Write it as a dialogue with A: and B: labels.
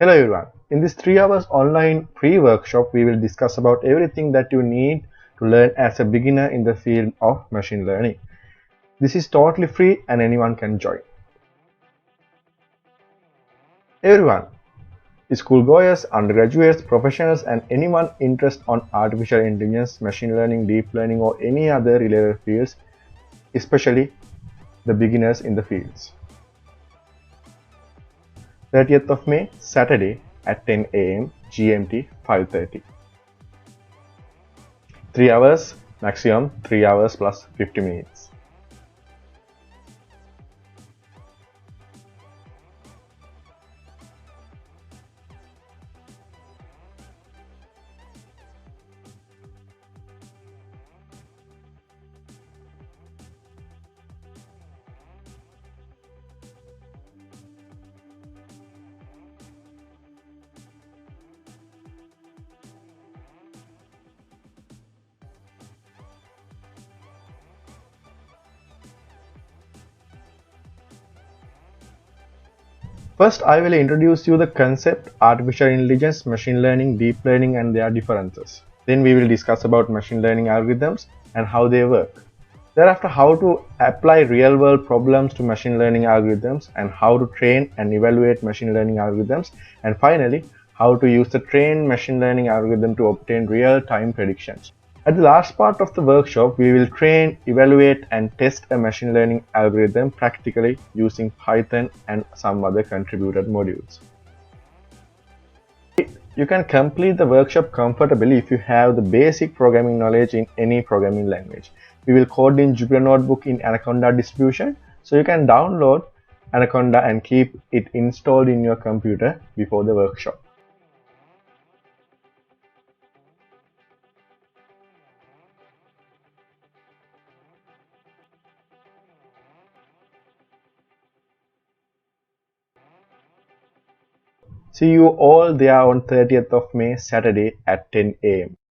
A: Hello everyone. In this 3 hours online free workshop, we will discuss about everything that you need to learn as a beginner in the field of machine learning. This is totally free and anyone can join. Everyone, schoolgoers, undergraduates, professionals and anyone interested on artificial intelligence, machine learning, deep learning or any other related fields, especially the beginners in the fields. 30th of May, Saturday at 10 a.m. GMT 5:30. 3 hours, maximum 3 hours plus 50 minutes. First, I will introduce you the concept artificial intelligence, machine learning, deep learning and their differences. Then we will discuss about machine learning algorithms and how they work. Thereafter, how to apply real-world problems to machine learning algorithms and how to train and evaluate machine learning algorithms. And finally, how to use the trained machine learning algorithm to obtain real-time predictions. At the last part of the workshop, we will train, evaluate and test a machine learning algorithm practically using Python and some other contributed modules. You can complete the workshop comfortably if you have the basic programming knowledge in any programming language. We will code in Jupyter Notebook in Anaconda distribution, so you can download Anaconda and keep it installed in your computer before the workshop. See you all there on 30th of May, Saturday at 10 a.m.